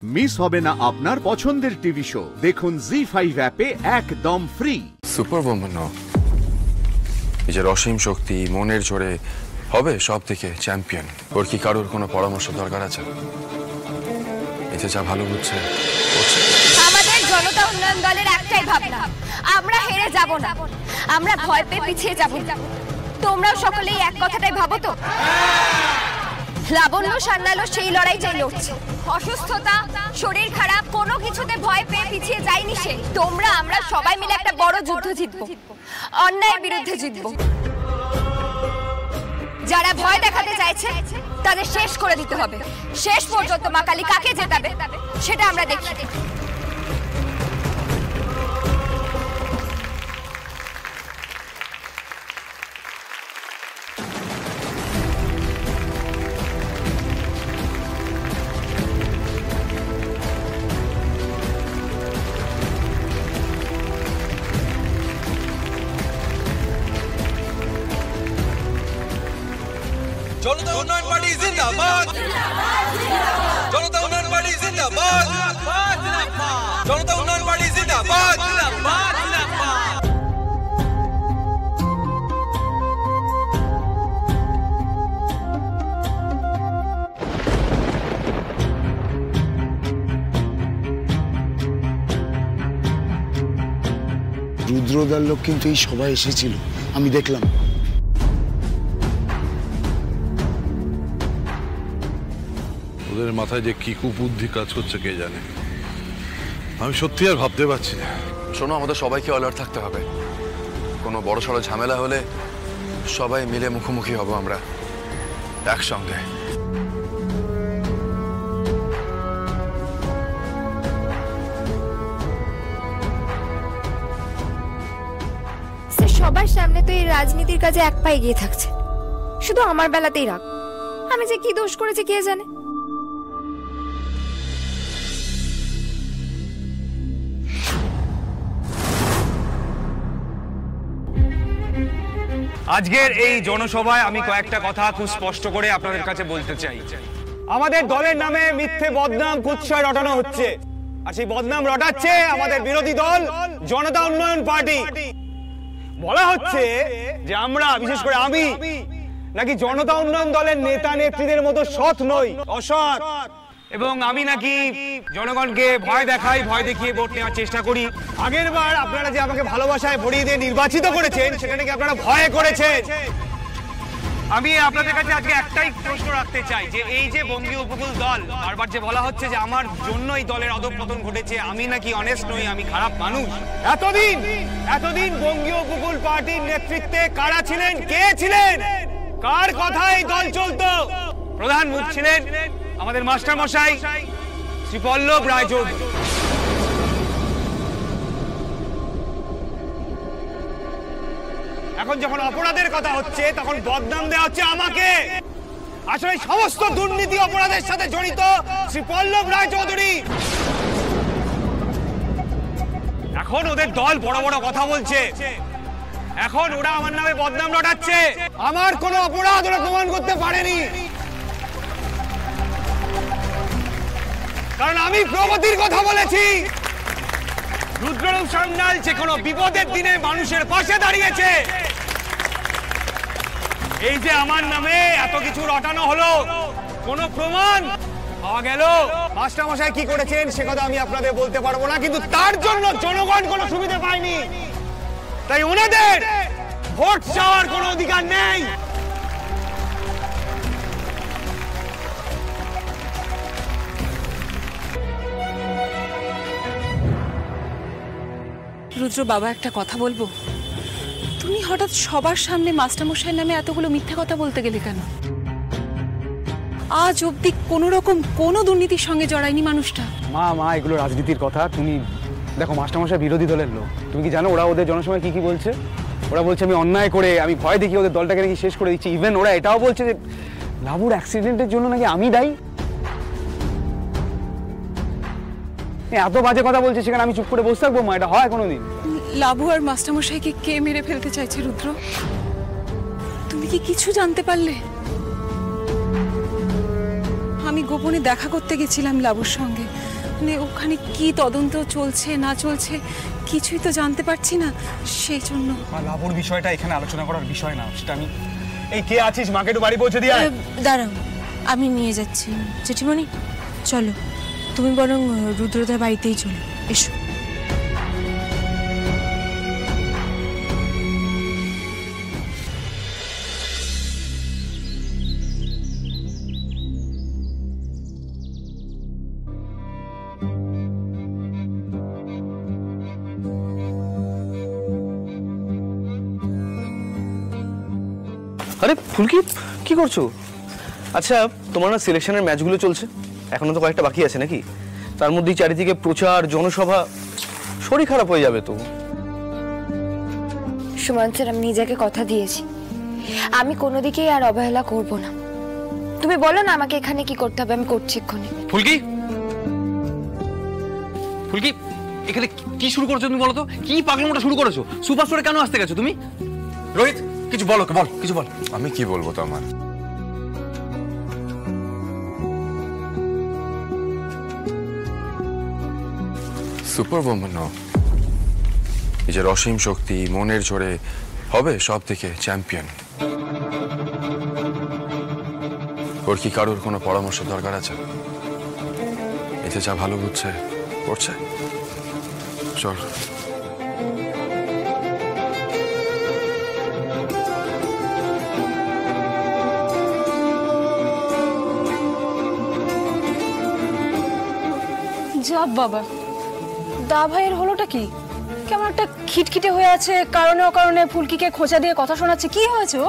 Miss হবে না আপনার পছন্দের টিভি শো। দেখুন জি5 অ্যাপে একদম ফ্রি। সুপার ওম্যান নিজের অসীম শক্তি মনের জোরে হবে সব থেকে চ্যাম্পিয়ন। ওর কি কারোর কোনো পরামর্শ দরকার আছে? এতে যা ভালো বুঝছে। আমাদের জনতা উন্নয়ন দলের একটাই ভাবনা, আমরা হেরে যাব না, আমরা ভয় পেয়ে পিছিয়ে যাব। তোমরাও সকলেই এক কথাটাই ভাবো তো? লাবণ্য সান্যালও সেই লড়াই চাই লড়ছে। অসুস্থতা, শরীর খারাপ, কোনো কিছুতে ভয় পেয়ে পিছিয়ে যায়নি সে। তোমরা আমরা সবাই মিলে একটা বড় যুদ্ধ জিতবো, অন্যায়ের বিরুদ্ধে জিতবো। যারা ভয় দেখাতে চাইছে তাদের শেষ করে দিতে হবে। শেষ পর্যন্ত মা কালী কাকে জেতাবে সেটা আমরা দেখি। জনতা উন্নয়ন পার্টি জিন্দাবাদ, জনতা উন্নয়ন পার্টি জিন্দাবাদ, জনতা উন্নয়ন পার্টি জিন্দাবাদ। রুদ্রদার লোক কিন্তু এই সবাই এসেছিল, আমি দেখলাম। ওদের মাথায় যে কি কুবুদ্ধি কাজ করছে কে জানে। আমি সত্যি আর ভাবতে পারছি না। শোনো, আমাদের সবাইকে অ্যালার্ট থাকতে হবে। কোনো বড় সড়ো ঝামেলা হলে সবাই মিলে মুখোমুখি হব আমরা একসঙ্গে। সবার সামনে তো এই রাজনীতির কাজে এক পা এগিয়ে থাকছে, শুধু আমার বেলাতেই রাগ। আমি যে কি দোষ করেছি কে জানে। আজকের এই জনসভায় আমি কয়েকটা কথা খুব স্পষ্ট করে আপনাদের কাছে বলতে চাই। আমাদের দলের নামে মিথ্যে বদনাম কুৎসা রটানো হচ্ছে, আর সেই বদনাম রটাচ্ছে আমাদের বিরোধী দল জনতা উন্নয়ন পার্টি। বলা হচ্ছে যে আমরা, বিশেষ করে আমি, নাকি জনতা উন্নয়ন দলের নেতা নেত্রীদের মতো সৎ নই, অসৎ, এবং আমি নাকি জনগণকে ভয় দেখাই, ভয় দেখিয়ে ভোট নেওয়ার চেষ্টা করি। আগের বার আপনারা যে আমাকে ভালোবাসায় ভরিয়ে দিয়ে নির্বাচিত করেছেন সেটা নাকি আপনারা ভয় করেছেন। আমি আপনাদের কাছে আজকে একটাই প্রশ্ন রাখতে চাই যে এই যে বঙ্গীয় উপকূল দল, বারবার যে বলা হচ্ছে যে আমার জন্যই দলের অধঃপতন ঘটেছে, আমি নাকি অনেস্ট নই, আমি খারাপ মানুষ। এতদিন বঙ্গীয় উপকূল পার্টির নেতৃত্বে কারা ছিলেন, কে ছিলেন, কার কথাই দল চলতো? প্রধান মুখ ছিলেন আমাদের মাস্টার মশাই শ্রী পল্লব রায়চৌধুরী। এখন যখন অপরাধের কথা হচ্ছে তখন বদনাম দেওয়া হচ্ছে আমাকে। আসলে সমস্ত দুর্নীতি অপরাধের সাথে জড়িত শ্রী পল্লব রায়চৌধুরী। এখন ওদের দল বড় বড় কথা বলছে, এখন ওরা আমার নামে বদনাম রটাচ্ছে। আমার কোনো অপরাধ ওরা প্রমাণ করতে পারেনি, কারণ আমি প্রগতির কথা বলেছি। রুদ্ররূপ সান্যাল যে কোনো বিপদের দিনে মানুষের পাশে দাঁড়িয়েছে। এই যে আমার নামে এত কিছু রটানো হলো, কোন প্রমাণ পাওয়া গেল? মাস্টারমশাই কি করেছেন সে কথা আমি আপনাদের বলতে পারবো না, কিন্তু তার জন্য জনগণ কোনো সুবিধা পায়নি, তাই ওনাদের ভোট চাওয়ার কোনো অধিকার নেই। রুদ্র বাবা, একটা কথা বলবো? তুমি হঠাৎ সবার সামনে মাস্টারমশাইয়ের নামে এতগুলো মিথ্যা কথা বলতে গেলে কেন? আজ অব্দি কোনো রকম কোনো দুর্নীতির সঙ্গে জড়ায়নি মানুষটা। মা এগুলো রাজনীতির কথা। তুমি দেখো, মাস্টারমশাই বিরোধী দলের লোক। তুমি কি জানো ওরা ওদের জনসভায় কি বলছে? ওরা বলছে আমি অন্যায় করে, আমি ভয় দেখিয়ে ওদের দলটাকে নাকি শেষ করে দিচ্ছি। ইভেন ওরা এটাও বলছে যে লাবুর অ্যাক্সিডেন্টের জন্য নাকি আমি দায়ী। এত বাজে কথা বলছে, সেখানে আমি চুপ করে বসে থাকবো? মা, এটা হয় কোনোদিন? লাবু আর মাস্টারমশাইকে কে মেরে ফেলতে চাইছে রুদ্র? তুমি কি কিছু জানতে পারলে? আমি গোপনে দেখা করতে গেছিলাম লাবুর সঙ্গে। মানে ওখানে কি তদন্ত চলছে না চলছে কিছুই তো জানতে পারছি না, সেই জন্য। লাবুর বিষয়টা এখানে আলোচনা করার বিষয় না, সেটা আমি। এই কে আছিস, মাকে একটু বাড়ি পৌঁছে দিয়ে আয়। দাঁড়াও, আমি নিয়ে যাচ্ছি। জেঠিমণি চলো, তুমি বরং রুদ্রদার বাড়িতেই চলো, এসো। আরে ফুলকি, কি করছো? আচ্ছা, তোমার না সিলেকশনের ম্যাচগুলো চলছে, এখনো তো কয়েকটা বাকি আছে নাকি? তার মধ্যেই চারিদিকে প্রচার, জনসভা, শরীর খারাপ হয়ে যাবে তো। সুমন স্যার, আমি নিজেকে কথা দিয়েছি, আমি কোনো দিকেই আর অবহেলা করব না। তুমি বলো না আমাকে এখানে কি করতে হবে, আমি করছি এক্ষুনি। ফুলকি, ফুলকি, এখানে কি শুরু করেছো তুমি বলো তো? কি পাগলামোটা শুরু করেছো? সুপার স্টোরে কেন আসতে গেছো তুমি? রোহিত, কিছু বলো, বল, কিছু বল। আমি কি বলবো তো আমার? সুপার ওম্যান, নিজের অসীম শক্তি, মনের জোরে হবে সব থেকে চ্যাম্পিয়ন। ওর কি কারোর কোনো পরামর্শ দরকার আছে? এতে যা ভালো বুঝছে করছে। চল। যা বাবা, দা ভাইয়ের হলোটা কি? কেমন একটা খিটখিটে হয়ে আছে, কারণে অকারণে ফুলকিকে খোঁচা দিয়ে কথা শোনাচ্ছে। কি হয়েছে ও?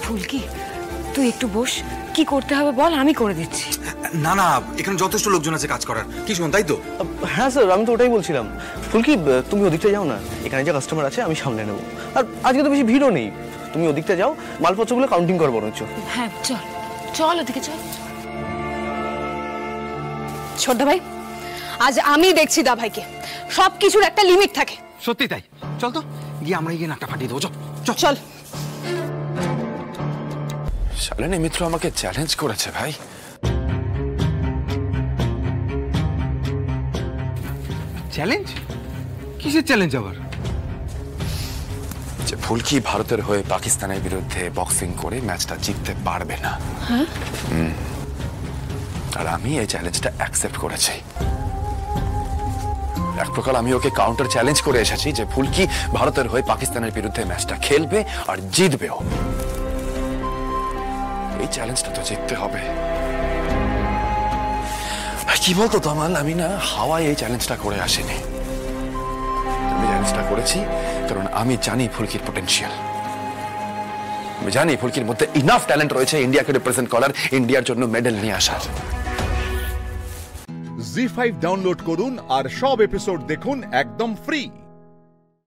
ফুলকি, তুই একটু বস, কি করতে হবে বল, আমি করে দিচ্ছি। না না, এখানে যথেষ্ট লোকজন আছে কাজ করার, কি শুন, তাই তো? হ্যাঁ স্যার, আমি তো ওটাই বলছিলাম। ফুলকি, তুমি ওদিকটা যাও না, এখানে যে কাস্টমার আছে আমি সামনে নেবো। আর আজকে তো বেশি ভিড়ও নেই, তুমি ওদিকটা যাও, মালপত্রগুলো কাউন্টিং কর বরঞ্চ। হ্যাঁ চল, চল ওদিকে চল। ছোটদা ভাই, আজ আমি দেখছি দা ভাইকে, সবকিছুর একটা লিমিট থাকে। সত্যি তাই, চল তো গিয়ে আমরা গিয়ে নাকটা ফাটিয়ে দেবো। চল চল। শালিনী মিত্র আমাকে চ্যালেঞ্জ করেছে ভাই। চ্যালেঞ্জ? কিসের চ্যালেঞ্জ আবার? যে ফুলকি ভারতের হয়ে পাকিস্তানের বিরুদ্ধে বক্সিং করে ম্যাচটা জিততে পারবে না। আর আমি এই চ্যালেঞ্জটা অ্যাকসেপ্ট করেছি। এক প্রকার আমি ওকে কাউন্টার চ্যালেঞ্জ করে এসেছি যে ফুলকি ভারতের হয়ে পাকিস্তানের বিরুদ্ধে ম্যাচটা খেলবে আর জিতবেও। এই চ্যালেঞ্জটা তো জিততে হবে। কি বলতো তমাল, আমি না হাওয়ায় এই চ্যালেঞ্জটা করে আসিনি। আমি চ্যালেঞ্জটা করেছি কারণ আমি জানি ফুলকির পটেনশিয়াল। আমি জানি ফুলকির মধ্যে ইনাফ ট্যালেন্ট রয়েছে ইন্ডিয়াকে রিপ্রেজেন্ট করার, ইন্ডিয়ার জন্য মেডেল নিয়ে আসার। জি5 ডাউনলোড করুন আর সব এপিসোড দেখুন একদম ফ্রি।